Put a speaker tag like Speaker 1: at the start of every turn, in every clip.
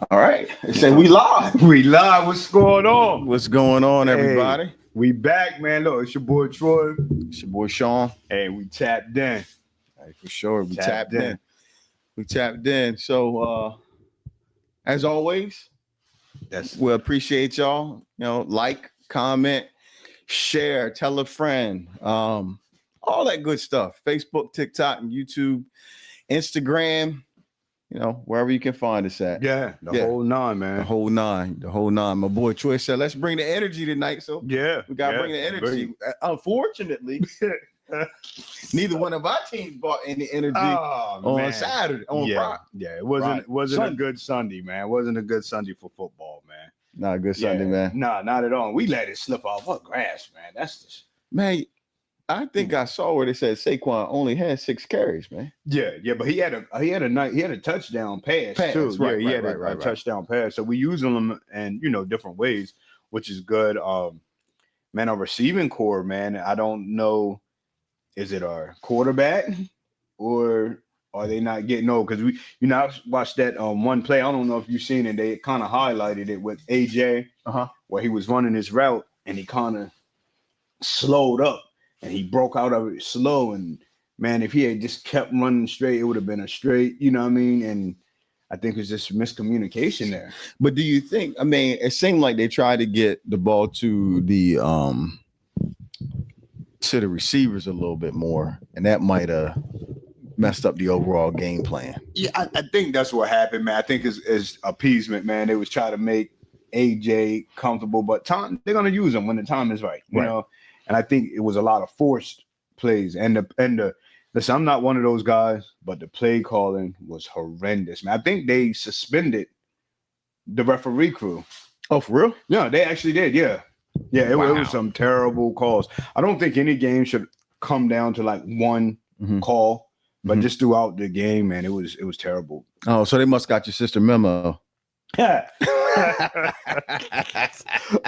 Speaker 1: All right. They say we live.
Speaker 2: We live. What's going on?
Speaker 1: What's going on, everybody?
Speaker 2: Hey, we back, man. Look, it's your boy Troy.
Speaker 1: It's your boy Sean.
Speaker 2: Hey, we tapped in.
Speaker 1: Hey, for sure. We tapped in. We tapped in. So as always, we appreciate y'all. You know, like, comment, share, tell a friend. All that good stuff. Facebook, TikTok, and YouTube, Instagram. You know, wherever you can find us at.
Speaker 2: Yeah, the whole nine, man.
Speaker 1: The whole nine. My boy Troy said, let's bring the energy tonight. So
Speaker 2: yeah,
Speaker 1: we got to bring the energy. Unfortunately, neither one of our teams brought any energy on Saturday. Friday.
Speaker 2: Yeah, it wasn't a good Sunday, man. It wasn't a good Sunday for football, man.
Speaker 1: Not a good Sunday, man.
Speaker 2: Nah, not at all. We let it slip off our grass, man. That's just
Speaker 1: man. I think I saw where they said Saquon only had 6 carries, man.
Speaker 2: Yeah, but he had a touchdown pass too.
Speaker 1: Right,
Speaker 2: he had
Speaker 1: a
Speaker 2: touchdown pass. So we using them in different ways, which is good. Man, our receiving core, man. I don't know, is it our quarterback or are they not getting old? Because I watched that one play. I don't know if you've seen it. They kind of highlighted it with AJ, where he was running his route and he kind of slowed up. And he broke out of it slow. And, man, if he had just kept running straight, it would have been a straight, you know what I mean? And I think it's just miscommunication there.
Speaker 1: But do you think, I mean, it seemed like they tried to get the ball to the receivers a little bit more, and that might have messed up the overall game plan.
Speaker 2: Yeah, I think that's what happened, man. I think it's appeasement, man. They was trying to make AJ comfortable, but they're going to use him when the time is right, you know? And I think it was a lot of forced plays. And listen, I'm not one of those guys, but the play calling was horrendous, man. I think they suspended the referee crew.
Speaker 1: Oh, for real?
Speaker 2: Yeah, they actually did. Yeah. Yeah, it was some terrible calls. I don't think any game should come down to like one call, but just throughout the game, man, it was terrible.
Speaker 1: Oh, so they must got your sister memo.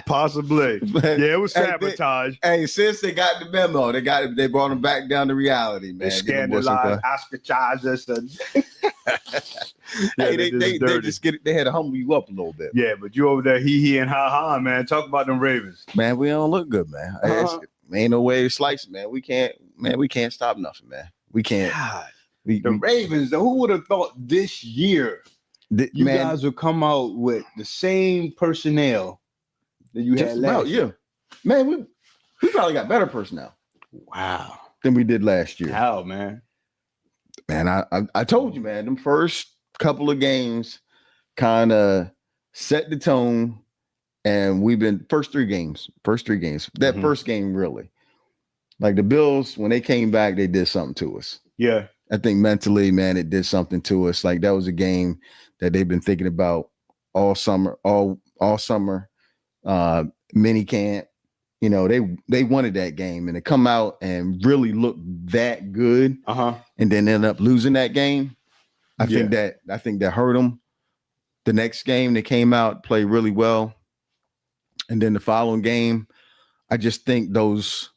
Speaker 2: Possibly. Yeah, it was sabotage.
Speaker 1: Since they got the memo, they brought them back down to reality, man.
Speaker 2: They scandalized, ostracized us.
Speaker 1: They had to humble you up a little bit.
Speaker 2: Yeah, but you over there hee and ha, man. Talk about them Ravens.
Speaker 1: Man, we don't look good, man. Ain't no way to slice it, man. We can't stop nothing, man. We can't.
Speaker 2: God, the Ravens, who would have thought this year you guys will come out with the same personnel that you had last year?
Speaker 1: Man, we probably got better personnel.
Speaker 2: Wow.
Speaker 1: Than we did last year.
Speaker 2: How, man?
Speaker 1: Man, I told you, man, them first couple of games kind of set the tone, and we've been first three games. That first game, really. Like the Bills, when they came back, they did something to us.
Speaker 2: Yeah.
Speaker 1: I think mentally, man, it did something to us. Like that was a game that they've been thinking about all summer, mini camp. You know, they wanted that game, and to come out and really look that good, and then end up losing that game. I think that hurt them. The next game they came out, played really well, and then the following game, I just think those.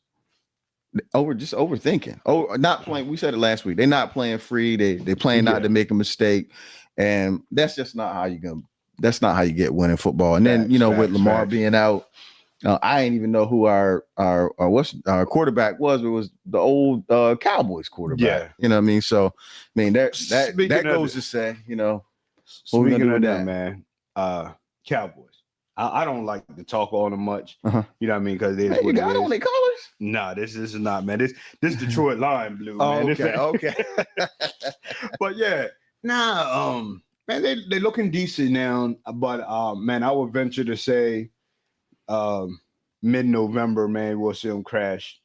Speaker 1: Overthinking. Not playing. We said it last week. They're not playing free. They playing not to make a mistake, and that's just not how that's not how you get winning football. And then with Lamar being out, I didn't even know who our quarterback was. It was the old Cowboys quarterback.
Speaker 2: Yeah,
Speaker 1: you know what I mean. So I mean that goes to say,
Speaker 2: Speaking of that, man, Cowboys. I don't like to talk on them much. You know what I mean? Because
Speaker 1: you got on their colors.
Speaker 2: Nah, this is not, man. This Detroit Lion blue, man.
Speaker 1: Okay.
Speaker 2: But yeah, man, they looking decent now. But man, I would venture to say, mid-November, man, we'll see them crash.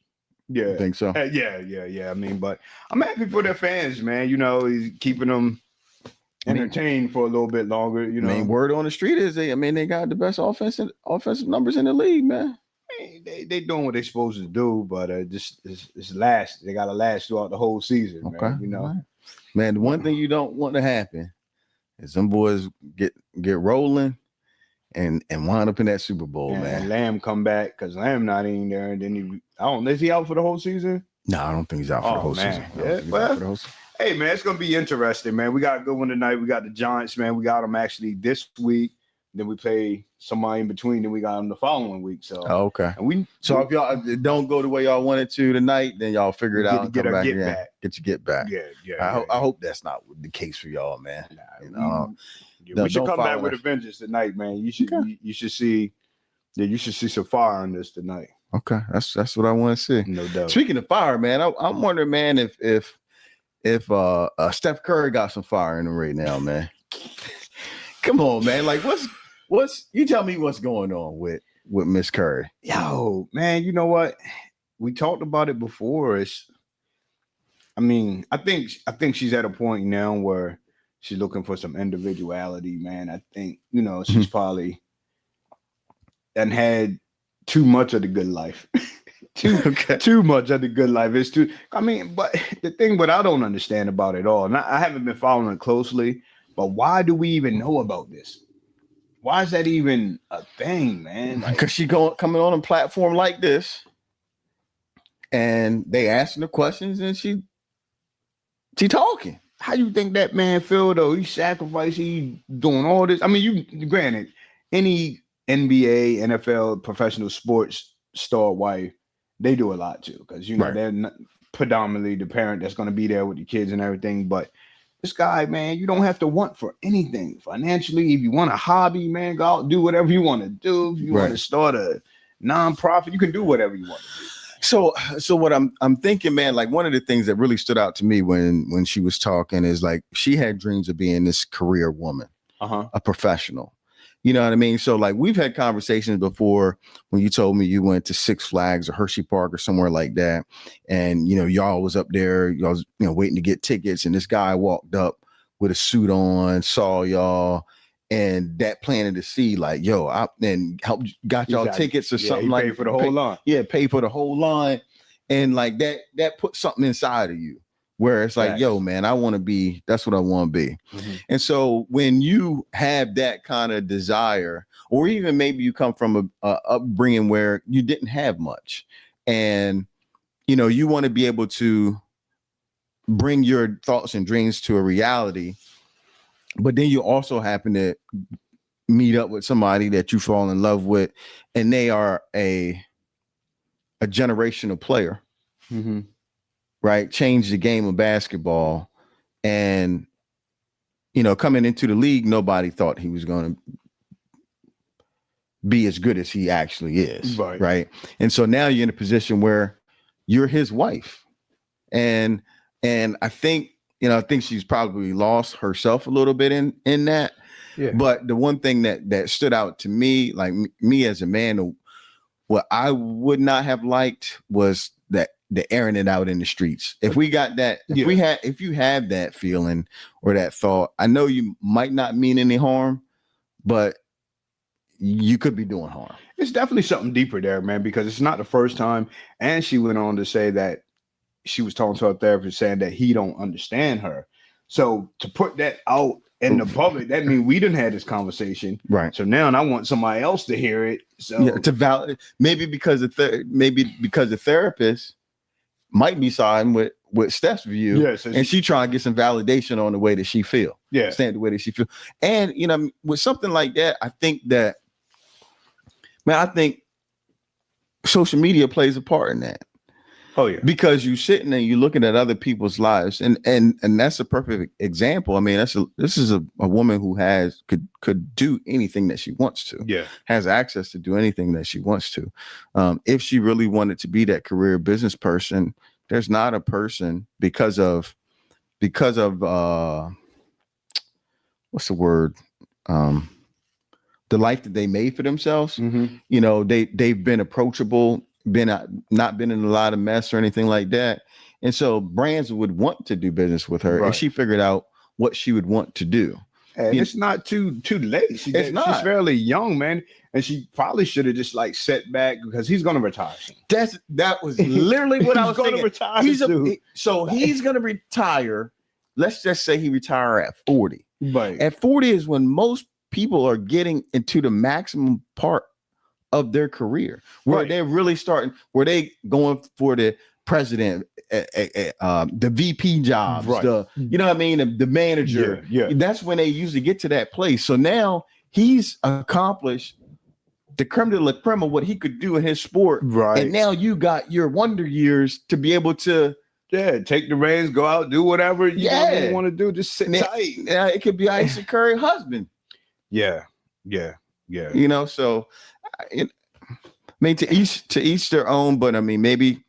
Speaker 2: Yeah,
Speaker 1: I think so.
Speaker 2: Yeah. I mean, but I'm happy for their fans, man. He's keeping them entertained for a little bit longer.
Speaker 1: I mean, word on the street is they got the best offensive numbers in the league, man.
Speaker 2: They doing what they're supposed to do, but it's last. They gotta last throughout the whole season, man. Right.
Speaker 1: Man, the one thing you don't want to happen is some boys get rolling and wind up in that Super Bowl, man.
Speaker 2: And Lamb come back because Lamb not in there, and then is he out for the whole season?
Speaker 1: No, I don't think he's out for the whole season.
Speaker 2: Hey, man, it's gonna be interesting, man. We got a good one tonight. We got the Giants, man. We got them actually this week. Then we play somebody in between. Then we got them the following week. So,
Speaker 1: okay.
Speaker 2: And
Speaker 1: if y'all don't go the way y'all wanted to tonight, then y'all figure it out and come back again. Get your get back.
Speaker 2: Yeah.
Speaker 1: I hope that's not the case for y'all, man.
Speaker 2: We should come back with a vengeance tonight, man. You should see. Yeah, you should see some fire on this tonight.
Speaker 1: Okay, that's what I want to see.
Speaker 2: No doubt.
Speaker 1: Speaking of fire, man, I'm wondering, man, if Steph Curry got some fire in him right now, man. Come on, man. Like, what's you tell me what's going on with Miss Curry?
Speaker 2: Yo, man, you know what? We talked about it before. I think she's at a point now where she's looking for some individuality, man. I think, she's probably and had too much of the good life. Too much of the good life. It's too. But the thing, what I don't understand about it all, and I haven't been following it closely, but why do we even know about this? Why is that even a thing, man?
Speaker 1: Because she coming on a platform like this, and they asking her questions, and she talking.
Speaker 2: How you think that man feel though? He sacrificed. He doing all this. Granted, any NBA, NFL, professional sports star wife, they do a lot too, because they're not predominantly the parent that's going to be there with the kids and everything. But this guy, man, you don't have to want for anything financially. If you want a hobby, man, go out, do whatever you want to do. If you want to start a nonprofit, you can do whatever you want to do.
Speaker 1: So what I'm thinking, man, like one of the things that really stood out to me when she was talking is like she had dreams of being this career woman, a professional. You know what I mean? So like we've had conversations before when you told me you went to Six Flags or Hershey Park or somewhere like that. And, y'all was up there, y'all was, waiting to get tickets. And this guy walked up with a suit on, saw y'all, and that planted to see like, yo, got y'all tickets or something like
Speaker 2: that. Paid for the whole line.
Speaker 1: Yeah, pay for the whole line. And like that put something inside of you. Where it's like, yo, man, that's what I want to be. Mm-hmm. And so when you have that kind of desire, or even maybe you come from a upbringing where you didn't have much, and, you want to be able to bring your thoughts and dreams to a reality, but then you also happen to meet up with somebody that you fall in love with, and they are a generational player.
Speaker 2: Mm-hmm.
Speaker 1: Right, change the game of basketball, and coming into the league, nobody thought he was going to be as good as he actually is. Right, and so now you're in a position where you're his wife, and I think she's probably lost herself a little bit in that. Yeah. But the one thing that stood out to me, like me as a man, what I would not have liked was that. The airing it out in the streets. If we got that, if you have that feeling or that thought, I know you might not mean any harm, but you could be doing harm.
Speaker 2: It's definitely something deeper there, man, because it's not the first time. And she went on to say that she was talking to her therapist saying that he don't understand her. So to put that out in the public, that means we didn't have this conversation.
Speaker 1: Right.
Speaker 2: So now I want somebody else to hear it. So
Speaker 1: to validate, maybe because the therapist might be siding with Steph's view, and she trying to get some validation on the way that she feel.
Speaker 2: Yeah,
Speaker 1: stand the way that she feel. And with something like that, I think social media plays a part in that.
Speaker 2: Oh yeah,
Speaker 1: because you sitting and you're looking at other people's lives, and that's a perfect example. I mean, this is a woman who could do anything that she wants to.
Speaker 2: Yeah, has
Speaker 1: access to do anything that she wants to. If she really wanted to be that career business person, there's not a person because of what's the word? The life that they made for themselves.
Speaker 2: Mm-hmm.
Speaker 1: They've been approachable. Not been in a lot of mess or anything like that, and so brands would want to do business with her, and she figured out what she would want to do.
Speaker 2: And it's not too late. She's fairly young, man, and she probably should have just like set back because he's going to retire soon.
Speaker 1: That was literally what I was
Speaker 2: going to retire. He's
Speaker 1: going to retire. Let's just say he retire at 40.
Speaker 2: Right.
Speaker 1: At 40 is when most people are getting into the maximum part of their career, where they're really starting, where they going for the president, the VP jobs,
Speaker 2: Right.
Speaker 1: you know what I mean, the manager.
Speaker 2: Yeah.
Speaker 1: That's when they usually get to that place. So now he's accomplished the creme de la creme of what he could do in his sport.
Speaker 2: Right.
Speaker 1: And now you got your wonder years to be able to
Speaker 2: take the reins, go out, do whatever you want to do. Just sit tight.
Speaker 1: Yeah, it could be Ice Curry husband.
Speaker 2: Yeah.
Speaker 1: You know, so I mean, to each their own, but I mean, maybe,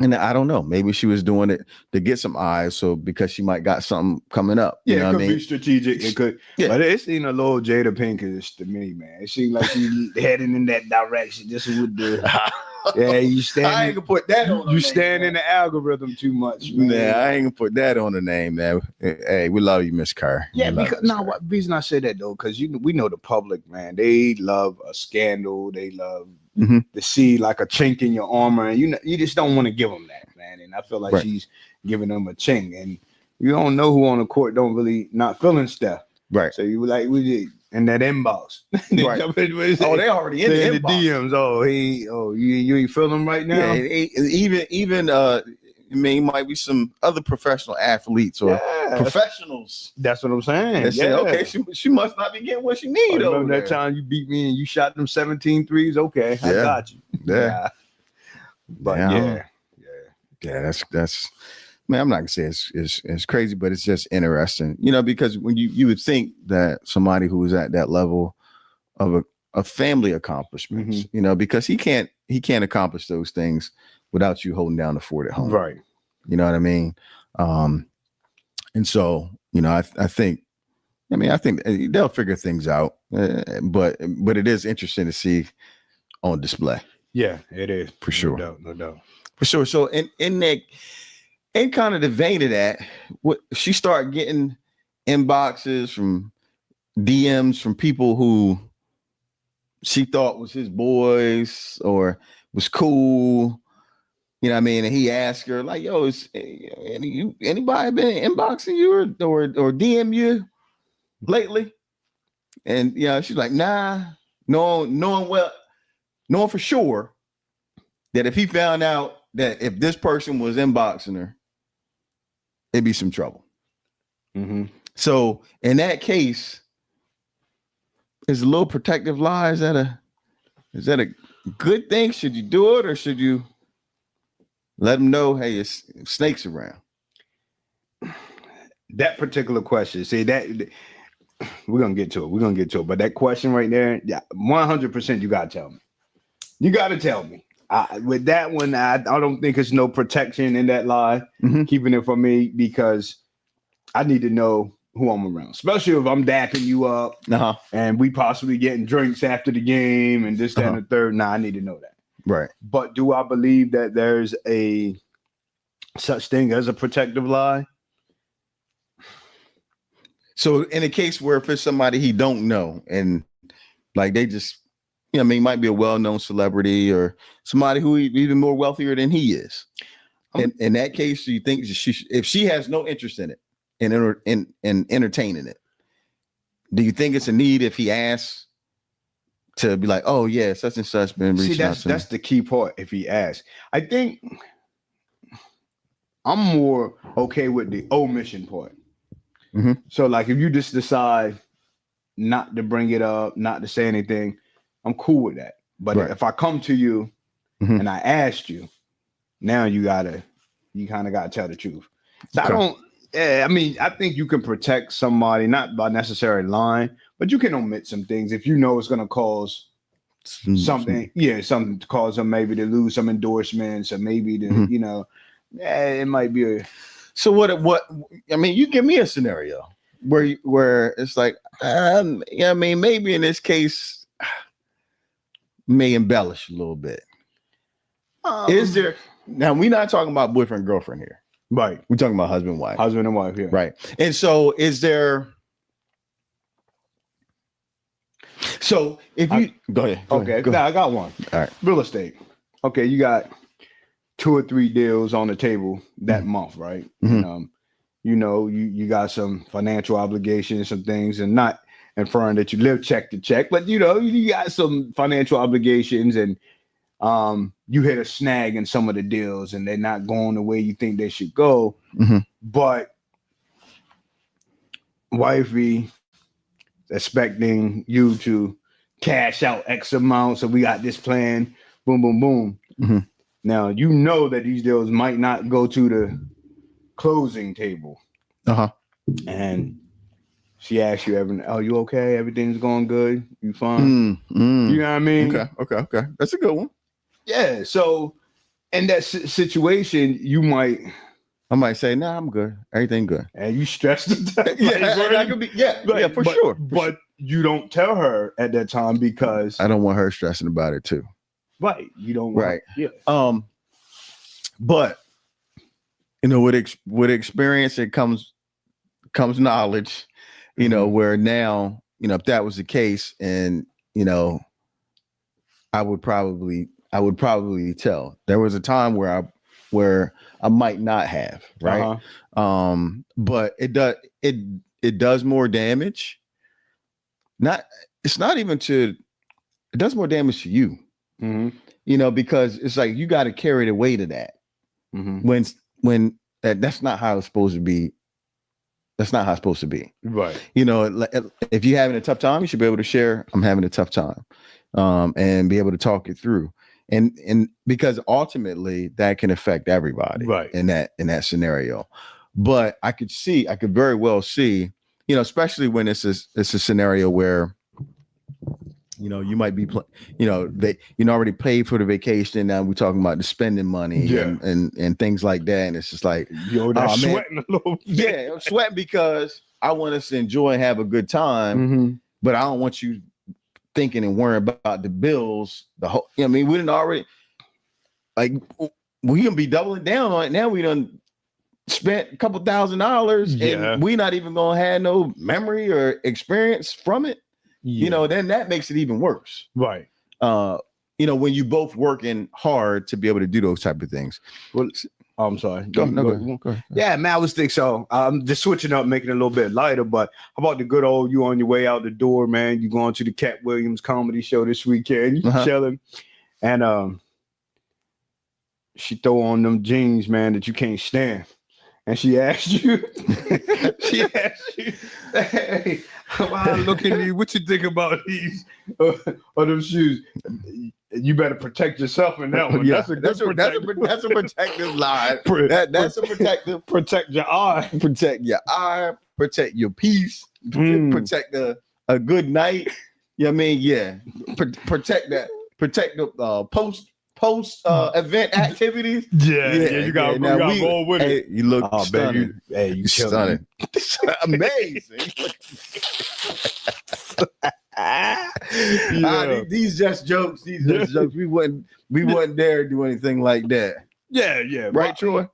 Speaker 1: and I don't know, maybe she was doing it to get some eyes, so because she might got something coming up. You know
Speaker 2: it could
Speaker 1: what I mean?
Speaker 2: Be strategic. It could, but it seemed a little Jada Pinkish to me, man. It seemed like she heading in that direction. Just with the you stand.
Speaker 1: I ain't gonna put that on.
Speaker 2: You stand in the algorithm too much, man.
Speaker 1: Yeah, I ain't gonna put that on the name, man. Hey, we love you, Miss Kerr.
Speaker 2: Yeah, because what reason I say that though, because we know the public, man. They love a scandal. They love to see like a chink in your armor, and you just don't want to give them that, man. And I feel like she's giving them a chink, and you don't know who on the court don't really not feeling stuff,
Speaker 1: right?
Speaker 2: So you like we did in that inbox,
Speaker 1: right? Oh, they already in the
Speaker 2: DMs. You ain't feeling right now.
Speaker 1: Yeah, even I mean, it might be some other professional athletes or professionals.
Speaker 2: That's what I'm saying.
Speaker 1: Say, okay, she must not be getting what she needs.
Speaker 2: Remember that time you beat me and you shot them 17 threes? Okay, I got you.
Speaker 1: Yeah.
Speaker 2: But
Speaker 1: yeah, that's man, I'm not gonna say it's crazy, but it's just interesting, you know, because when you would think that somebody who is at that level of a family accomplishments, you know, because he can't accomplish those things without you holding down the fort at home.
Speaker 2: Right.
Speaker 1: You know what I mean? And so, you know, I think they'll figure things out, but it is interesting to see on display.
Speaker 2: Yeah, it is.
Speaker 1: For sure.
Speaker 2: No doubt.
Speaker 1: For sure. So in kind of the vein of that, what she started getting inboxes from DMs from people who she thought was his boys or was cool. You know what I mean? And he asked her, like, yo, is anybody been inboxing you or DM you lately? And she's like, nah, knowing for sure that if he found out that if this person was inboxing her, it'd be some trouble. So in that case, is a little protective lie, is that a good thing? Should you do it or should you let them know, hey, it's snakes around?
Speaker 2: That particular question, see that we're gonna get to it. But that question right there, 100%, you gotta tell me. You gotta tell me. With that one, I don't think there's no protection in that lie, keeping it from me, because I need to know who I'm around, especially if I'm dapping you up and we possibly getting drinks after the game and this, that, and the third. Nah, I need to know that.
Speaker 1: Right.
Speaker 2: But do I believe that there's a such thing as a protective lie?
Speaker 1: So in a case where if it's somebody he don't know and like they just, might be a well-known celebrity or somebody who even more wealthier than he is. In that case, do you think if she has no interest in it and entertaining it, do you think it's a need if he asks to be like, oh yeah, such and such been reaching out to me?
Speaker 2: That's the key part. If he asks, I think I'm more okay with the omission part. So like if you just decide not to bring it up, not to say anything, I'm cool with that. But if I come to you and I asked you, now you kind of gotta tell the truth. So I think you can protect somebody, not by necessarily lying, but you can omit some things if you know it's going to cause something to cause them maybe to lose some endorsements or maybe to, it might be a.
Speaker 1: So what, I mean, you give me a scenario where it's like, maybe in this case, may embellish a little bit. Is there, now we're not talking about boyfriend, girlfriend here.
Speaker 2: Right.
Speaker 1: We're talking about husband, wife.
Speaker 2: Husband and wife, yeah.
Speaker 1: Right. And so is there, so if you, go ahead.
Speaker 2: Okay. Now I got one.
Speaker 1: All right.
Speaker 2: Real estate. Okay. You got 2 or 3 deals on the table that month, right? And, you got some financial obligations, some things, and not inferring that you live check to check, but you got some financial obligations and you hit a snag in some of the deals and they're not going the way you think they should go. But wifey expecting you to cash out X amount, so we got this plan, boom, boom, boom. Now you know that these deals might not go to the closing table. And she asks you, "Oh, you okay? Everything's going good? You fine?" You know what I mean?
Speaker 1: Okay. That's a good one.
Speaker 2: Yeah. So in that situation,
Speaker 1: I might say, "Nah, I'm good. Everything good."
Speaker 2: And you stressed to death.
Speaker 1: That could be, for sure.
Speaker 2: But you don't tell her at that time because
Speaker 1: I don't want her stressing about it too.
Speaker 2: Right. You don't
Speaker 1: want, but you know, with experience it comes knowledge, you know, where now, you know, if that was the case, and you know, I would probably tell. There was a time where I might not have, right? But it does more damage. It does more damage to you. You know, because it's like you got to carry the weight of that. When that's not how it's supposed to be. That's not how it's supposed to be.
Speaker 2: Right.
Speaker 1: You know, if you're having a tough time, you should be able to share, I'm having a tough time, and be able to talk it through. And because ultimately that can affect everybody,
Speaker 2: right,
Speaker 1: in that scenario. But I could very well see, you know, especially when it's a scenario where, you know, you might be, already paid for the vacation. Now we're talking about the spending money and things like that. And it's just like,
Speaker 2: sweating a little bit.
Speaker 1: Yeah, I'm sweating because I want us to enjoy and have a good time, but I don't want you thinking and worrying about the bills. I mean, we didn't already, like, we gonna be doubling down on it. Now we done spent a couple $1,000 and we not even gonna have no memory or experience from it. You know, then that makes it even worse.
Speaker 2: Right.
Speaker 1: You know, when you both working hard to be able to do those type of things.
Speaker 2: Well, I'm sorry.
Speaker 1: Go ahead.
Speaker 2: Yeah, man, I was thinking so. I'm just switching up, making it a little bit lighter. But how about the good old you on your way out the door, man? You going to the Cat Williams comedy show this weekend? You chilling, and she throw on them jeans, man, that you can't stand. And she asked you, hey, while I look at you, what you think about these or them shoes? You better protect yourself in that one.
Speaker 1: Yeah, that's a protective line. That's a protective.
Speaker 2: Protect your eye.
Speaker 1: Protect your eye. Protect your peace. Protect a good night. You know what I mean? Yeah. Protect that. Protect the post event activities.
Speaker 2: Yeah. You got to roll with it.
Speaker 1: You look stunning.
Speaker 2: Baby, you
Speaker 1: stunning. Amazing. These just jokes. We wouldn't dare do anything like that.
Speaker 2: Yeah.
Speaker 1: Right, Troy?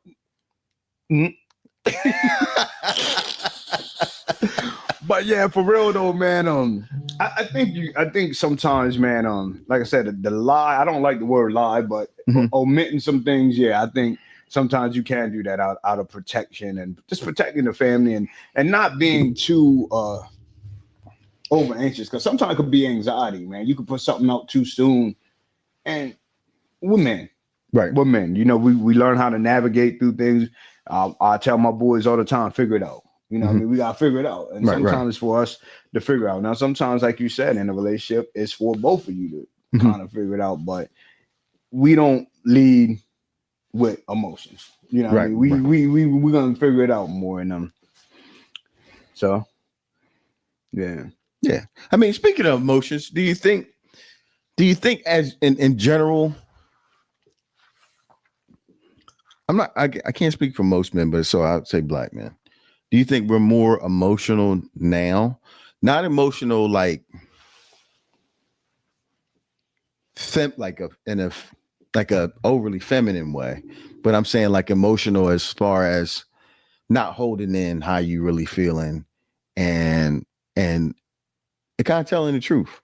Speaker 2: But yeah, for real though, man. I think sometimes, man. Like I said, the lie. I don't like the word lie, but omitting some things. Yeah, I think sometimes you can do that out of protection and just protecting the family and not being too over anxious, because sometimes it could be anxiety, man. You could put something out too soon, and we're men,
Speaker 1: right?
Speaker 2: We're men. You know, we learn how to navigate through things. I tell my boys all the time, figure it out. You know, what I mean, we gotta figure it out, and sometimes it's for us to figure out. Now, sometimes, like you said, in a relationship, it's for both of you to kind of figure it out. But we don't lead with emotions. You know, what I mean, we're gonna figure it out more in them. So, yeah.
Speaker 1: I mean, speaking of emotions, do you think as in general? I can't speak for most men, but so I'd say black men. Do you think we're more emotional now? Not emotional like a overly feminine way, but I'm saying like emotional as far as not holding in how you really feeling and kind of telling the truth.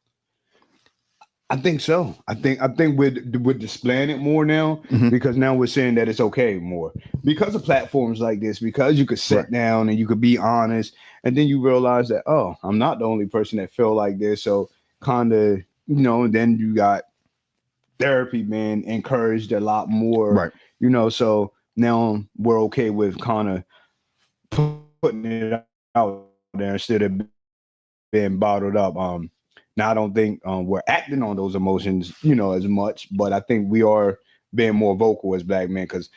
Speaker 2: I think so. I think we're displaying it more now because now we're saying that it's okay more because of platforms like this, because you could sit down and you could be honest, and then you realize that, oh, I'm not the only person that feel like this. So kind of, you know, and then you got therapy being encouraged a lot more,
Speaker 1: Right.
Speaker 2: you know. So now we're okay with kind of putting it out there instead of being bottled up. Now I don't think we're acting on those emotions, you know, as much, but I think we are being more vocal as black men, because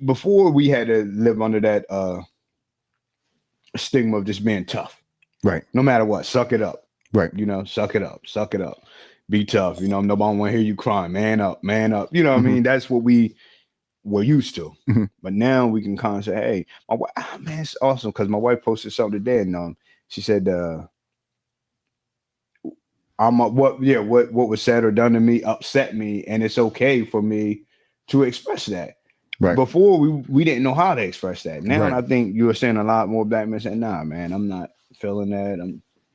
Speaker 2: before we had to live under that stigma of just being tough.
Speaker 1: Right.
Speaker 2: No matter what, suck it up.
Speaker 1: Right.
Speaker 2: You know, suck it up. Be tough. You know, nobody want to hear you crying. Man up, man up. You know what I mean? That's what we were used to. But now we can kind of say, hey, my wife, man, it's awesome, because my wife posted something today, and she said, what was said or done to me upset me, and it's okay for me to express that.
Speaker 1: Right.
Speaker 2: Before we didn't know how to express that. Now
Speaker 1: Right.
Speaker 2: I think you were saying a lot more black men saying, nah, man, I'm not feeling that.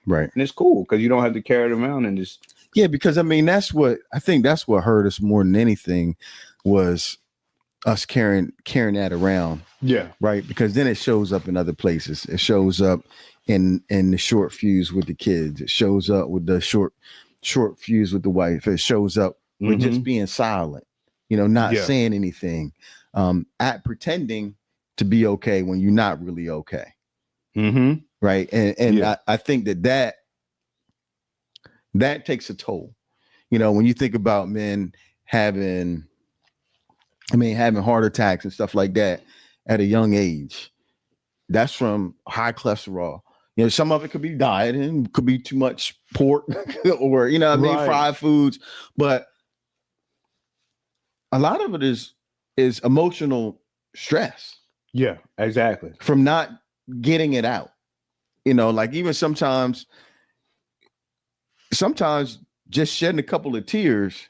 Speaker 1: Right.
Speaker 2: And it's cool because you don't have to carry it around and just.
Speaker 1: Yeah, because I mean, that's what hurt us more than anything was us carrying that around.
Speaker 2: Yeah.
Speaker 1: Right. Because then it shows up in other places. It shows up in the short fuse with the kids. It shows up with the short fuse with the wife. It shows up with just being silent, you know, not saying anything, at pretending to be okay when you're not really okay. Right. And I think that takes a toll. You know, when you think about men having heart attacks and stuff like that at a young age, that's from high cholesterol. You know, some of it could be diet and could be too much pork or, you know what I mean, fried foods. But a lot of it is emotional stress.
Speaker 2: Yeah, exactly.
Speaker 1: From not getting it out. You know, like even sometimes just shedding a couple of tears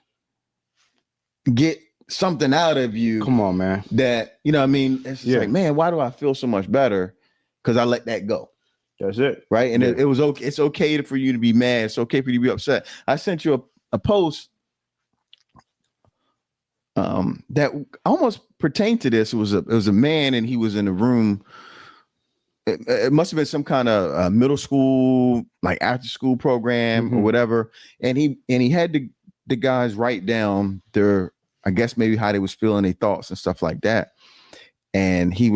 Speaker 1: get something out of you.
Speaker 2: Come on, man.
Speaker 1: That, you know what I mean? It's just like, man, why do I feel so much better? Because I let that go.
Speaker 2: That's it.
Speaker 1: Right. And it was okay. It's okay for you to be mad. It's okay for you to be upset. I sent you a post that almost pertained to this. It was a man, and he was in a room. It must have been some kind of middle school, like after school program or whatever. And he had the guys write down their, I guess maybe how they was feeling, their thoughts and stuff like that. And he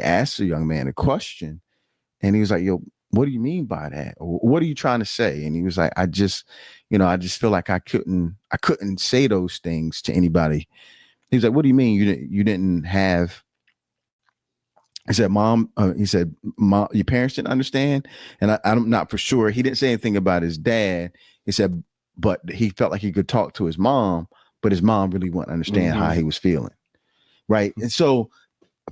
Speaker 1: asked the young man a question, and he was like, yo, what do you mean by that? Or what are you trying to say? And he was like, I just feel like I couldn't say those things to anybody. He was like, what do you mean you didn't have? He said, Mom, your parents didn't understand. And I'm not for sure. He didn't say anything about his dad. He said, but he felt like he could talk to his mom, but his mom really wouldn't understand how he was feeling. Right. And so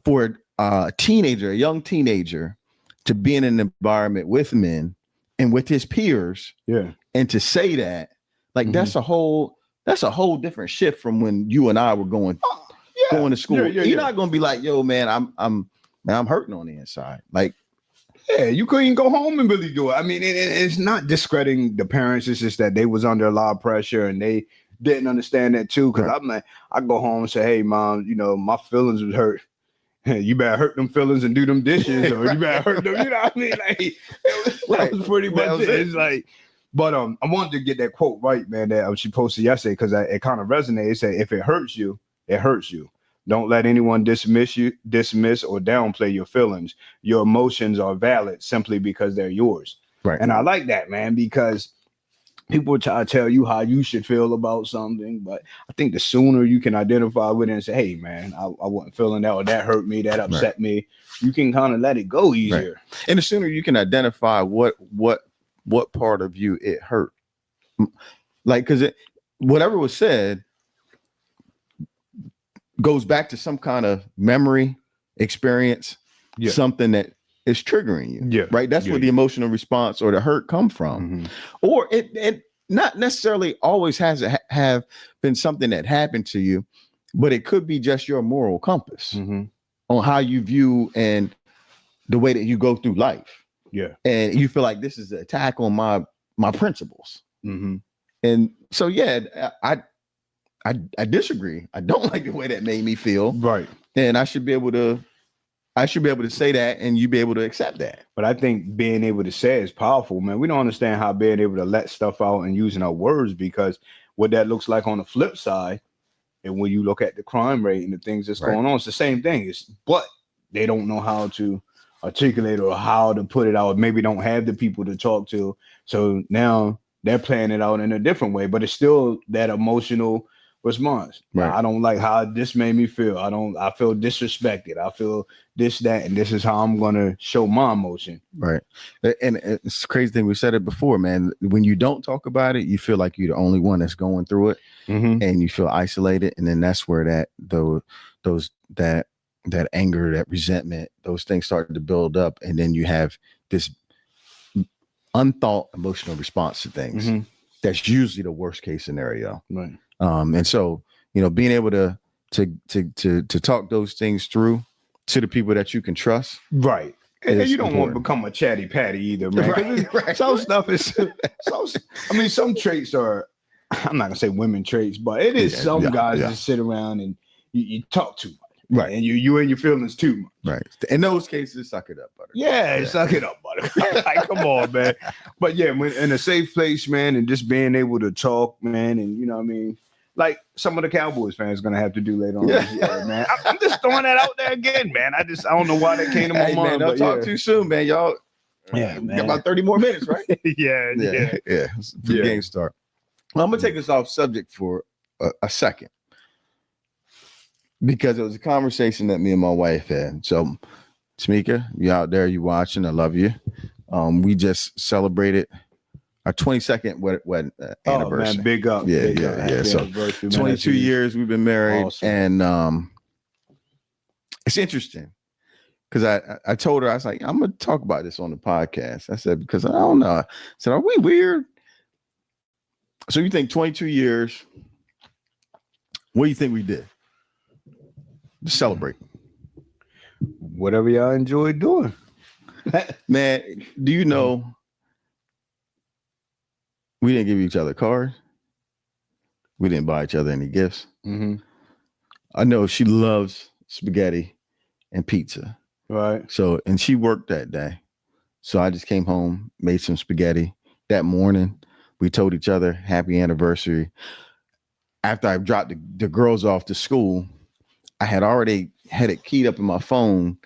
Speaker 1: for a young teenager, to be in an environment with men and with his peers, and to say that, like, that's a whole different shift from when you and I were going to school. You're not going to be like, yo, man, I'm hurting on the inside. Like,
Speaker 2: you couldn't go home and really do it. I mean, it's not discrediting the parents. It's just that they was under a lot of pressure and they didn't understand that too. Because I go home and say, hey, Mom, you know, my feelings was hurt. You better hurt them feelings and do them dishes, or you better hurt them. You know what I mean? Like, that was pretty much it. It's like, but I wanted to get that quote right, man, that she posted yesterday, because it kind of resonated. It said, if it hurts you, it hurts you. Don't let anyone dismiss or downplay your feelings. Your emotions are valid simply because they're yours.
Speaker 1: Right.
Speaker 2: And I like that, man, because people try to tell you how you should feel about something, but I think the sooner you can identify with it and say, hey, man, I wasn't feeling that, or that hurt me, that upset me, you can kind of let it go easier.
Speaker 1: Right. And the sooner you can identify what part of you it hurt. Like, because whatever was said goes back to some kind of memory, experience, something that is triggering you. Yeah. Right. That's where the emotional response or the hurt come from. Or it not necessarily always has to have been something that happened to you, but it could be just your moral compass on how you view and the way that you go through life. Yeah. And you feel like this is an attack on my principles. And so, I disagree. I don't like the way that made me feel. Right. And I should be able to say that, and you be able to accept that.
Speaker 2: But I think being able to say is powerful, man. We don't understand how being able to let stuff out and using our words, because what that looks like on the flip side. And when you look at the crime rate and the things that's going on, it's the same thing. But they don't know how to articulate or how to put it out. Maybe don't have the people to talk to. So now they're playing it out in a different way, but it's still that emotional response.
Speaker 1: Right.
Speaker 2: I don't like how this made me feel. I feel disrespected. I feel this, that, and this is how I'm going to show my emotion.
Speaker 1: Right. And it's a crazy thing. We said it before, man. When you don't talk about it, you feel like you're the only one that's going through it, and you feel isolated. And then that's where that anger, that resentment, those things start to build up. And then you have this unthought emotional response to things. That's usually the worst case scenario.
Speaker 2: Right.
Speaker 1: And so, being able to talk those things through to the people that you can trust.
Speaker 2: Right. And you don't want to become a chatty patty either, man. Right. Some stuff is some traits are, I'm not gonna say women traits, but it is some guys that sit around and you talk too much. Right. And you in your feelings too much.
Speaker 1: Right. In those cases, suck it up, butter.
Speaker 2: Yeah. Suck it up, butter. Like, come on, man. But yeah, when in a safe place, man, and just being able to talk, man, and you know what I mean? Like some of the Cowboys fans gonna have to do later on this year, man. I'm just throwing that out there again, man. I don't know why that came to my mind.
Speaker 1: Man, don't talk too soon, man. Y'all
Speaker 2: man.
Speaker 1: Got about 30 more minutes, right?
Speaker 2: Yeah.
Speaker 1: The game start. Well, I'm gonna take us off subject for a second, because it was a conversation that me and my wife had. So, Tamika, you out there, you watching, I love you. We just celebrated our 22nd anniversary.
Speaker 2: Man, big up.
Speaker 1: Yeah. So 22 years we've been married. Awesome. And it's interesting because I told her, I was like, I'm going to talk about this on the podcast. I said, because I don't know. I said, are we weird? So you think 22 years, what do you think we did to celebrate?
Speaker 2: Whatever y'all enjoy doing.
Speaker 1: Man, do you know we didn't give each other cards? We didn't buy each other any gifts. I know she loves spaghetti and pizza.
Speaker 2: Right.
Speaker 1: So, and she worked that day. So I just came home, made some spaghetti. That morning, we told each other happy anniversary. After I dropped the girls off to school, I had already had it keyed up in my phone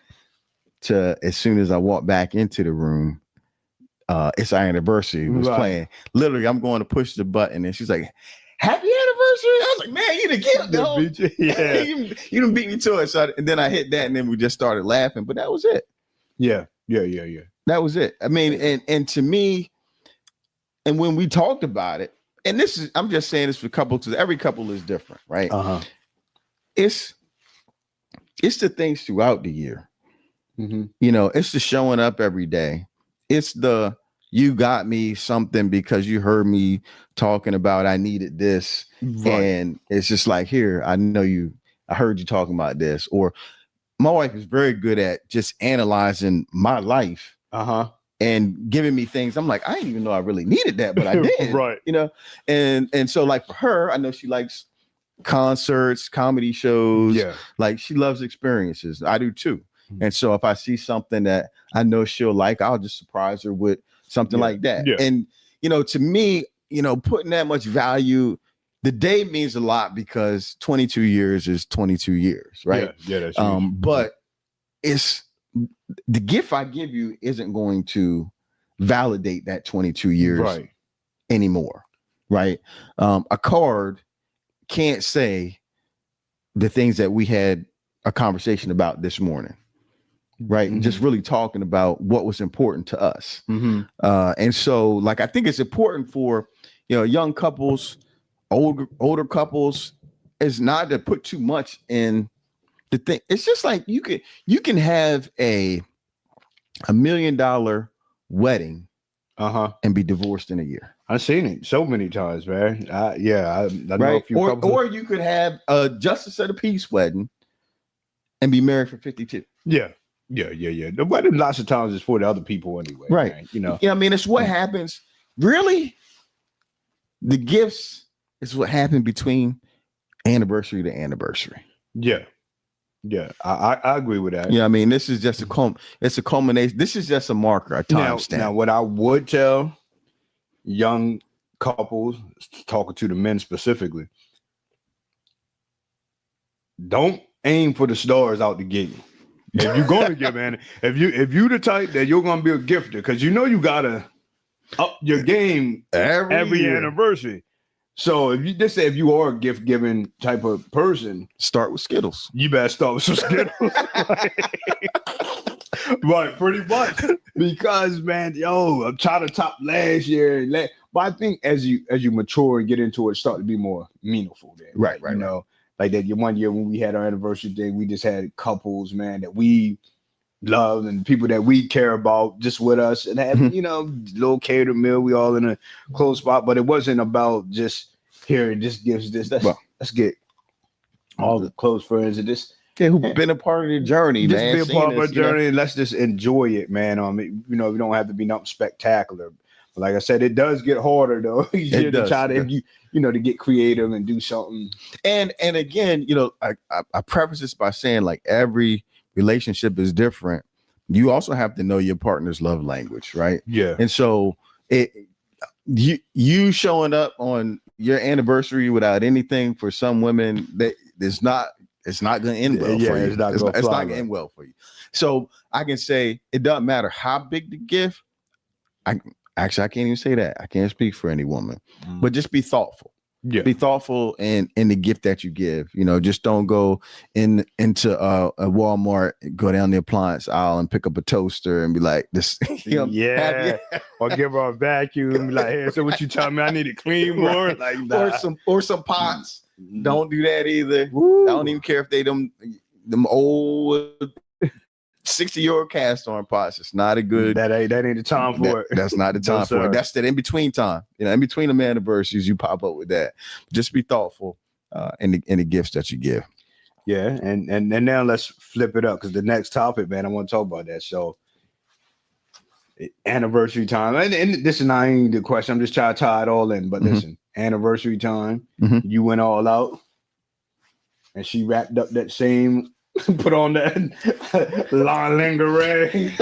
Speaker 1: to, as soon as I walked back into the room, it's our anniversary. It was playing. Literally, I'm going to push the button, and she's like, "Happy anniversary!" I was like, "Man, you done get it,
Speaker 2: yeah,
Speaker 1: you done beat me to it." So and then I hit that, and then we just started laughing. But that was it.
Speaker 2: Yeah.
Speaker 1: That was it. I mean, and to me, and when we talked about it, and this is, I'm just saying this for couples, because every couple is different, right? It's the things throughout the year. It's the showing up every day. It's the, you got me something because you heard me talking about I needed this. And it's just like, here, I heard you talking about this. Or my wife is very good at just analyzing my life and giving me things. I'm like, I didn't even know I really needed that, but I did.
Speaker 2: Right.
Speaker 1: And so like for her, I know she likes concerts, comedy shows. Yeah. Like she loves experiences. I do too. And so if I see something that I know she'll like, I'll just surprise her with something like that. Yeah. And, to me, putting that much value, the day means a lot because 22 years is 22 years, right?
Speaker 2: Yeah, that's huge.
Speaker 1: But it's the gift I give you isn't going to validate that 22 years anymore, right? A card can't say the things that we had a conversation about this morning. Right. And just really talking about what was important to us. And so like, I think it's important for, young couples, older couples, is not to put too much in the thing. It's just like you can have a $1 million wedding and be divorced in a year.
Speaker 2: I've seen it so many times, man. I know a few couples.
Speaker 1: Or you could have a justice of the peace wedding and be married for 52.
Speaker 2: Yeah. The wedding lots of times is for the other people anyway.
Speaker 1: Right.
Speaker 2: Man,
Speaker 1: I mean, it's what happens. Really, the gifts is what happened between anniversary to anniversary.
Speaker 2: Yeah. I agree with that.
Speaker 1: Yeah, I mean, this is just it's a culmination. This is just a marker, a time stamp.
Speaker 2: Now, what I would tell young couples, talking to the men specifically, don't aim for the stars out the gate. If you're gonna give, man, if you the type that you're gonna be a gifter, because you know you gotta up your game every anniversary. So if you just say if you are a gift giving type of person,
Speaker 1: start with Skittles.
Speaker 2: You better start with some Skittles. Right, pretty much. Because man, I'm trying to top last year. But I think as you mature and get into it, start to be more meaningful. Then,
Speaker 1: right.
Speaker 2: You know, like that. One year when we had our anniversary thing, we just had couples, man, that we love and people that we care about just with us, and had little catered meal. We all in a close spot, but it wasn't about just here. Just gives this. Let's get all the close friends and just.
Speaker 1: Who've been a part of the journey,
Speaker 2: just
Speaker 1: man.
Speaker 2: Just be a part of our journey, and let's just enjoy it, man. We don't have to be nothing spectacular. But like I said, it does get harder though. You to try to to get creative and do something.
Speaker 1: And again, I preface this by saying like every relationship is different. You also have to know your partner's love language, right?
Speaker 2: Yeah.
Speaker 1: And so you showing up on your anniversary without anything, for some women, it's not going to end well for you. It's not going to end well for you. So I can say it doesn't matter how big the gift. I can't even say that. I can't speak for any woman, but just be thoughtful. Yeah. Be thoughtful in the gift that you give. Just don't go into a Walmart, go down the appliance aisle and pick up a toaster and be like, this.
Speaker 2: Or give her a vacuum and be like, hey, so what you telling me? I need to clean more?
Speaker 1: Right. Like, nah. or some pots. Don't do that either. Woo. I don't even care if they them old 60-year-old cast iron pots. It's not a good.
Speaker 2: That ain't the time for it.
Speaker 1: That's not the time for it. That's that in between time. In between the anniversaries, you pop up with that. Just be thoughtful in the gifts that you give.
Speaker 2: Yeah, and now let's flip it up, because the next topic, man, I want to talk about that. So anniversary time, and this is not even the question. I'm just trying to tie it all in. But listen, anniversary time, you went all out, and she wrapped up that same. Put on that long lingerie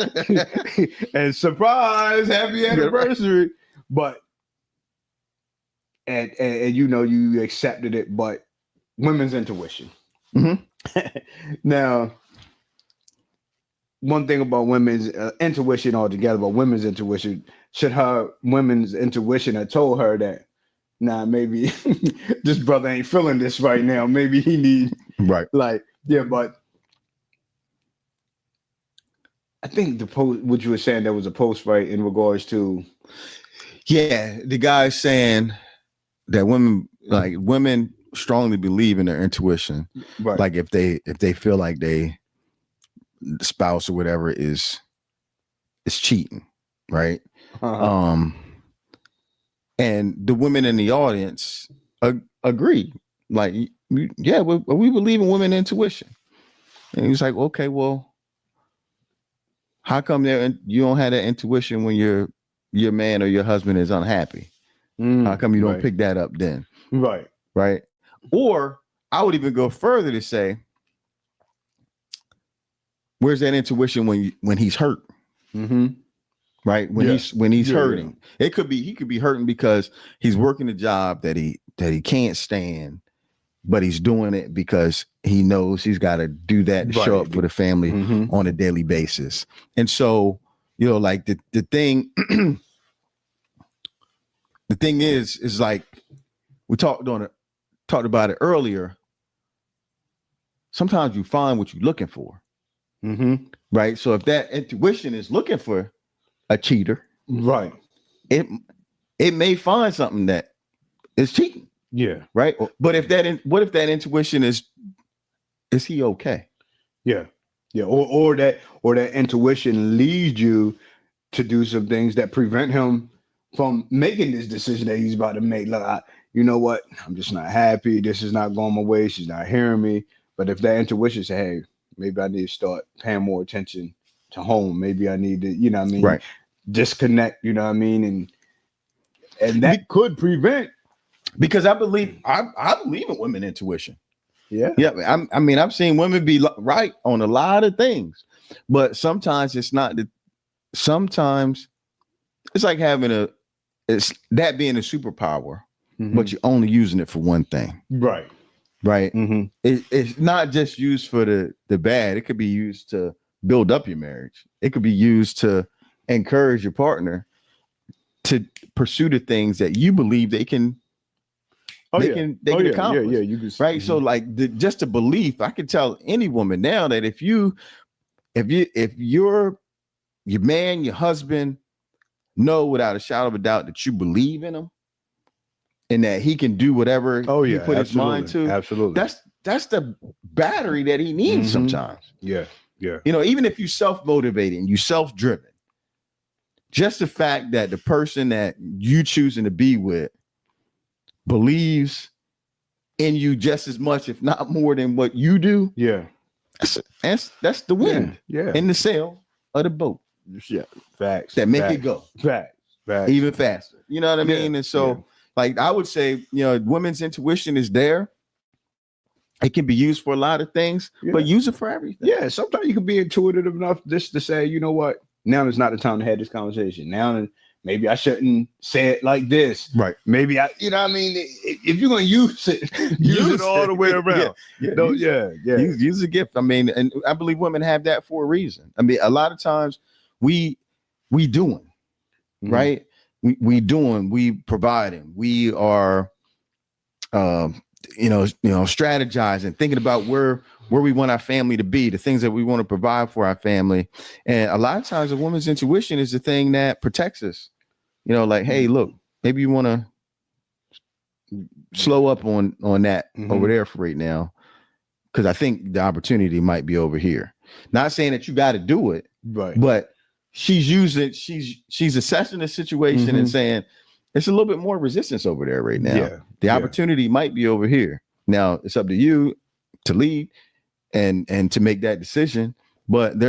Speaker 2: and surprise, happy anniversary. But and you accepted it, but women's intuition. Now, one thing about women's intuition altogether, but women's intuition, women's intuition have told her that, nah, maybe this brother ain't feeling this right now. Maybe he need but I think the post, what you were saying, there was a post, right, in regards to,
Speaker 1: the guy's saying that women strongly believe in their intuition, right? Like if they feel like the spouse or whatever is cheating, right? And the women in the audience agree, like, we believe in women intuition. And he was like, okay, well, how come you don't have that intuition when your man or your husband is unhappy? How come you don't pick that up then? Right. Or I would even go further to say, where's that intuition when he's hurt? Right. When he's hurting, he could be hurting because he's working a job that he can't stand, but he's doing it because he knows he's got to do that to show up for the family on a daily basis. And so, like the thing, the thing is like we talked about it earlier. Sometimes you find what you're looking for. Right. So if that intuition is looking for a cheater,
Speaker 2: right,
Speaker 1: it may find something that is cheating.
Speaker 2: Yeah.
Speaker 1: Right. But what if that intuition is he okay? Yeah.
Speaker 2: Or that intuition leads you to do some things that prevent him from making this decision that he's about to make. Like, you know what? I'm just not happy. This is not going my way. She's not hearing me. But if that intuition says, hey, maybe I need to start paying more attention to home. Maybe I need to,
Speaker 1: right,
Speaker 2: disconnect, and that could prevent.
Speaker 1: Because I believe in women intuition.
Speaker 2: Yeah.
Speaker 1: I've seen women be right on a lot of things, but sometimes it's not. Sometimes it's like having it's that being a superpower, but you're only using it for one thing.
Speaker 2: Right.
Speaker 1: It's not just used for the bad. It could be used to build up your marriage. It could be used to encourage your partner to pursue the things that you believe they can accomplish.
Speaker 2: Yeah, you can,
Speaker 1: right. So like just the belief, I can tell any woman now that if your man, your husband know without a shadow of a doubt that you believe in him and that he can do whatever he put his mind to.
Speaker 2: Absolutely.
Speaker 1: That's the battery that he needs sometimes.
Speaker 2: Yeah.
Speaker 1: Even if you self-motivated and you self-driven, just the fact that the person that you choosing to be with believes in you just as much, if not more than what you do.
Speaker 2: Yeah.
Speaker 1: That's the wind in the sail of the boat.
Speaker 2: Yeah. Facts.
Speaker 1: That make it go.
Speaker 2: Facts.
Speaker 1: Even faster. You know what I mean? And so like I would say, women's intuition is there. It can be used for a lot of things, but use it for everything.
Speaker 2: Yeah. Sometimes you can be intuitive enough just to say, you know what? Now is not the time to have this conversation. Now, maybe I shouldn't say it like this.
Speaker 1: Right.
Speaker 2: Maybe what I mean? If you're going to use it, use it all the way around.
Speaker 1: Use a gift. I mean, and I believe women have that for a reason. I mean, a lot of times we doing, right? We doing, we providing, we are, strategizing, thinking about where we want our family to be, the things that we want to provide for our family. And a lot of times a woman's intuition is the thing that protects us. Like, hey, look, maybe you want to slow up on that over there for right now. Cause I think the opportunity might be over here. Not saying that you got to do it,
Speaker 2: right?
Speaker 1: But she's assessing the situation and saying, it's a little bit more resistance over there right now.
Speaker 2: Yeah.
Speaker 1: The opportunity might be over here. Now it's up to you to lead and to make that decision. But and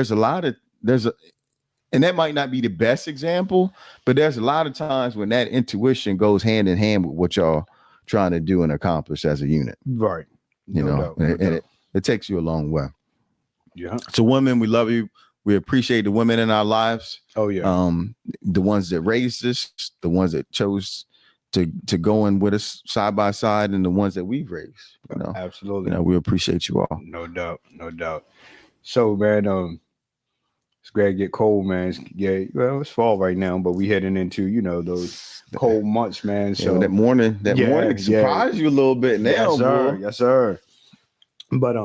Speaker 1: that might not be the best example, but there's a lot of times when that intuition goes hand in hand with what y'all trying to do and accomplish as a unit.
Speaker 2: Right.
Speaker 1: It takes you a long way.
Speaker 2: Yeah.
Speaker 1: So women, we love you. We appreciate the women in our lives.
Speaker 2: Oh yeah.
Speaker 1: The ones that raised us, the ones that chose to go in with us side by side, and the ones that we've raised.
Speaker 2: Absolutely.
Speaker 1: We appreciate you all.
Speaker 2: No doubt. So man, it's great to get cold, man. It's fall right now, but we heading into those cold months, man. So
Speaker 1: that morning surprised you a little bit now,
Speaker 2: yes, sir.
Speaker 1: Boy.
Speaker 2: Yes, sir. But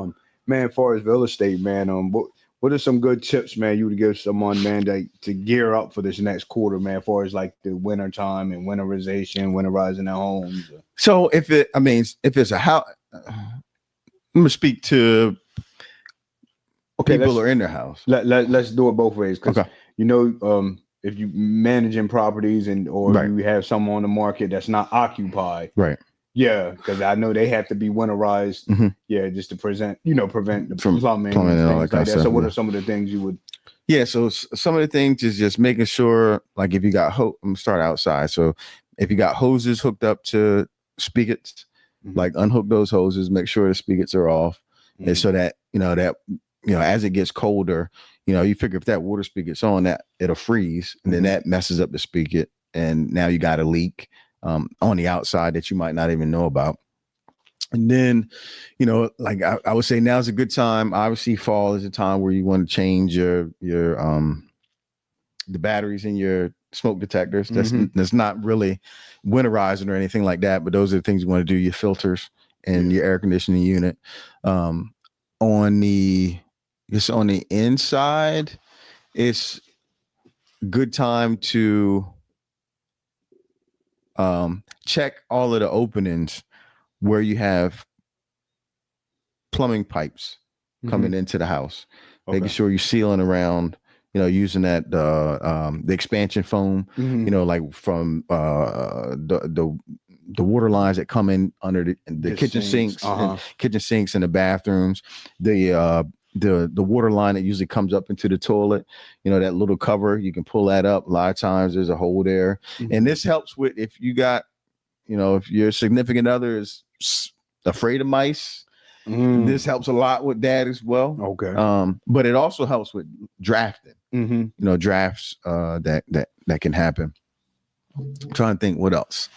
Speaker 2: man, as far as real estate, man, what are some good tips, man, you would give someone, man, to gear up for this next quarter, man, as far as like the winter time and winterizing their homes?
Speaker 1: So if it's a house, I'm gonna speak to people who are in their house.
Speaker 2: Let's do it both ways, because if you managing properties or you have some on the market that's not occupied,
Speaker 1: right?
Speaker 2: Yeah, because I know they have to be winterized. Yeah, just to prevent the plumbing and things like that. So what are some of the things you would?
Speaker 1: Yeah, so some of the things is just making sure, like if you got I'm gonna start outside. So if you got hoses hooked up to spigots, like unhook those hoses, make sure the spigots are off, and so that as it gets colder, you figure if that water spigot's on, that it'll freeze, and then that messes up the spigot, and now you got a leak on the outside that you might not even know about. And then, like I would say now's a good time. Obviously, fall is a time where you want to change your the batteries in your smoke detectors. That's not really winterizing or anything like that, but those are the things you want to do. Your filters and your air conditioning unit. On the inside, it's good time to check all of the openings where you have plumbing pipes coming into the house, making sure you're sealing around, using that the expansion foam, like from the water lines that come in under the kitchen sinks, kitchen sinks in the bathrooms, the water line that usually comes up into the toilet, that little cover, you can pull that up. A lot of times there's a hole there. And this helps with, if you got, if your significant other is afraid of mice, this helps a lot with that as well.
Speaker 2: Okay.
Speaker 1: But it also helps with drafting, drafts that can happen. I'm trying to think what else.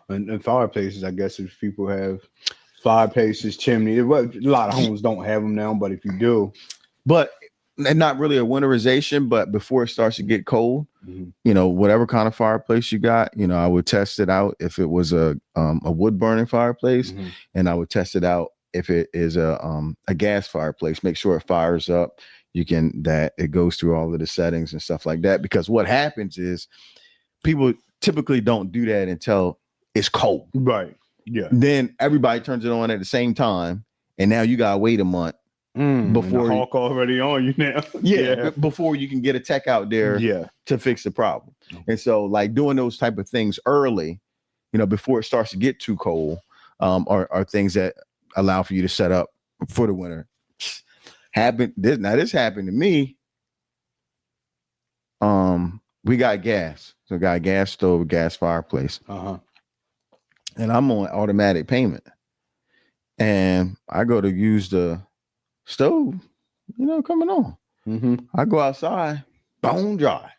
Speaker 2: And fireplaces, I guess, if people have fireplaces, chimney. A lot of homes don't have them now, but if you do,
Speaker 1: but and not really a winterization, but before it starts to get cold, whatever kind of fireplace you got, I would test it out if it was a wood burning fireplace, and I would test it out if it is a gas fireplace. Make sure it fires up. That it goes through all of the settings and stuff like that. Because what happens is people typically don't do that until it's cold.
Speaker 2: Right. Yeah.
Speaker 1: Then everybody turns it on at the same time, and now you gotta wait a month before
Speaker 2: the hawk already on you now.
Speaker 1: Before you can get a tech out there to fix the problem. And so, like, doing those type of things early, before it starts to get too cold, are things that allow for you to set up for the winter. This happened to me. We got gas, so got a gas stove, gas fireplace. And I'm on automatic payment, and I go to use the stove, coming on. I go outside, bone dry.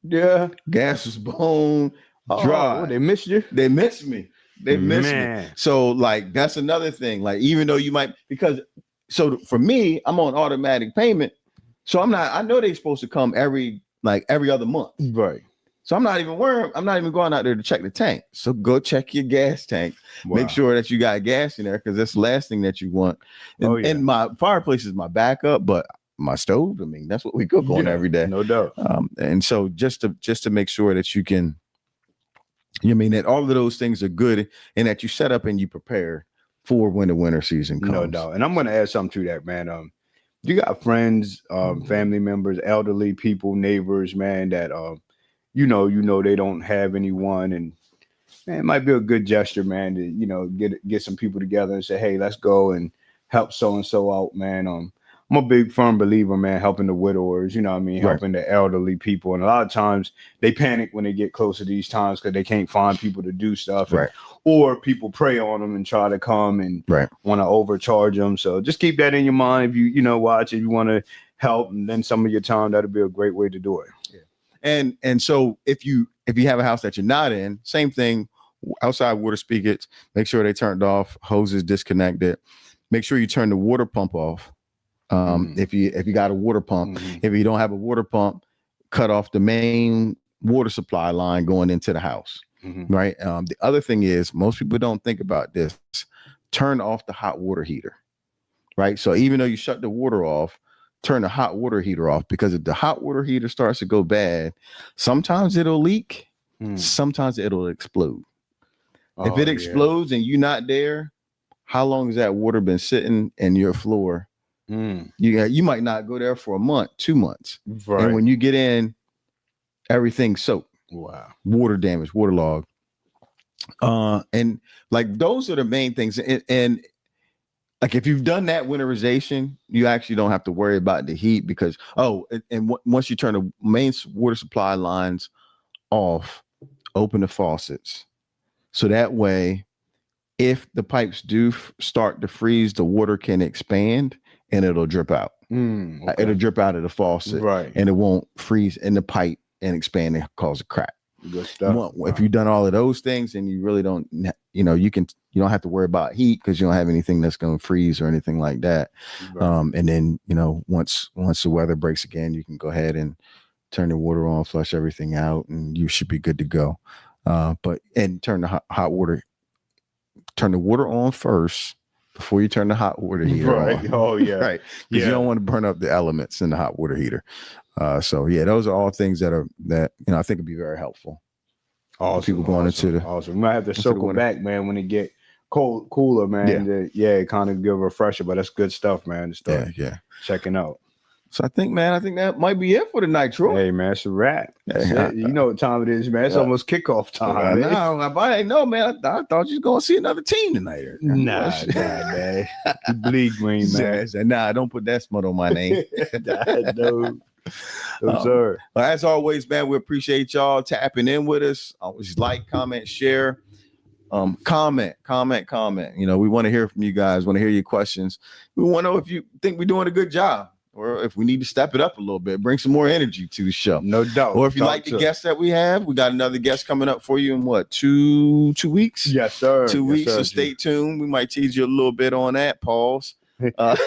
Speaker 2: Yeah,
Speaker 1: gas is bone dry.
Speaker 2: They missed you.
Speaker 1: They missed me. They missed me. So, like, that's another thing. Like, even though you might, for me, I'm on automatic payment, so I know they're supposed to come every other month,
Speaker 2: right?
Speaker 1: So I'm not even worried. I'm not even going out there to check the tank. So go check your gas tank. Wow. Make sure that you got gas in there, because that's the last thing that you want. And my fireplace is my backup, but my stove, that's what we cook on every day.
Speaker 2: No doubt.
Speaker 1: And so just to make sure that you can, that all of those things are good, and that you set up and you prepare for when the winter season comes.
Speaker 2: No doubt. And I'm going to add something to that, man. You got friends, family members, elderly people, neighbors, man, that they don't have anyone, and man, it might be a good gesture, man, to get some people together and say, hey, let's go and help so and so out, man. I'm a big firm believer, man, helping the widowers, helping the elderly people. And a lot of times they panic when they get close to these times because they can't find people to do stuff, or people prey on them and try to come and want to overcharge them. So just keep that in your mind. If you watch, if you want to help and then some of your time, that'll be a great way to do it.
Speaker 1: And so if you have a house that you're not in, same thing, outside water spigots, make sure they turned off, hoses disconnected. Make sure you turn the water pump off. If you got a water pump, if you don't have a water pump, cut off the main water supply line going into the house, right? The other thing is, most people don't think about this. Turn off the hot water heater, right? So even though you shut the water off, turn the hot water heater off, because if the hot water heater starts to go bad, sometimes it'll leak, sometimes it'll explode. If it explodes and you're not there, how long has that water been sitting in your floor? You might not go there for a month, 2 months. Right. And when you get in, everything's soaked.
Speaker 2: Wow.
Speaker 1: Water damage, waterlogged. And like, those are the main things. And like, if you've done that winterization, you actually don't have to worry about the heat, because once you turn the main water supply lines off, open the faucets, so that way, if the pipes do start to freeze, the water can expand and it'll drip out. It'll drip out of the faucet, and it won't freeze in the pipe and expand and cause a crack.
Speaker 2: Good stuff.
Speaker 1: If you've done all of those things, and you really don't, you don't have to worry about heat, because you don't have anything that's going to freeze or anything like that. And then, once the weather breaks again, you can go ahead and turn the water on, flush everything out, and you should be good to go. And turn the hot water. Turn the water on first before you turn the hot water heater on.
Speaker 2: Oh yeah.
Speaker 1: Right. Because you don't want to burn up the elements in the hot water heater. Those are all things that I think would be very helpful.
Speaker 2: Awesome.
Speaker 1: People going into
Speaker 2: we might have to circle back, man, when it get cooler, man. Kind of give a refresher, but that's good stuff, man. To start checking out.
Speaker 1: So I think that might be it for the Nitro.
Speaker 2: Hey, man, it's a wrap. You know what time it is, man. It's almost kickoff time.
Speaker 1: I didn't know, man. I thought you was going to see another team tonight.
Speaker 2: Nah, man. You bleed green, man.
Speaker 1: Nah, don't put that smut on my name.
Speaker 2: No, sir.
Speaker 1: Well, as always, man, we appreciate y'all tapping in with us. Always like, comment, share. Comment. We want to hear from you guys. Want to hear your questions. We want to know if you think we're doing a good job. or if we need to step it up a little bit, bring some more energy to the show.
Speaker 2: No doubt.
Speaker 1: Or if you like the guests that we have, we got another guest coming up for you in what, two weeks?
Speaker 2: Yes, sir.
Speaker 1: 2 weeks.
Speaker 2: Yes, sir.
Speaker 1: So stay tuned. We might tease you a little bit on that. Pause.
Speaker 2: Pause,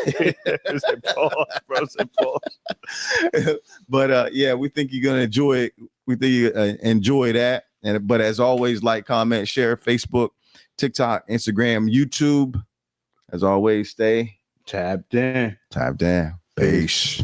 Speaker 2: bro. Say pause.
Speaker 1: But yeah, we think you're gonna enjoy it. We think you enjoy that. But as always, like, comment, share, Facebook, TikTok, Instagram, YouTube. As always, stay
Speaker 2: tapped in.
Speaker 1: Peace.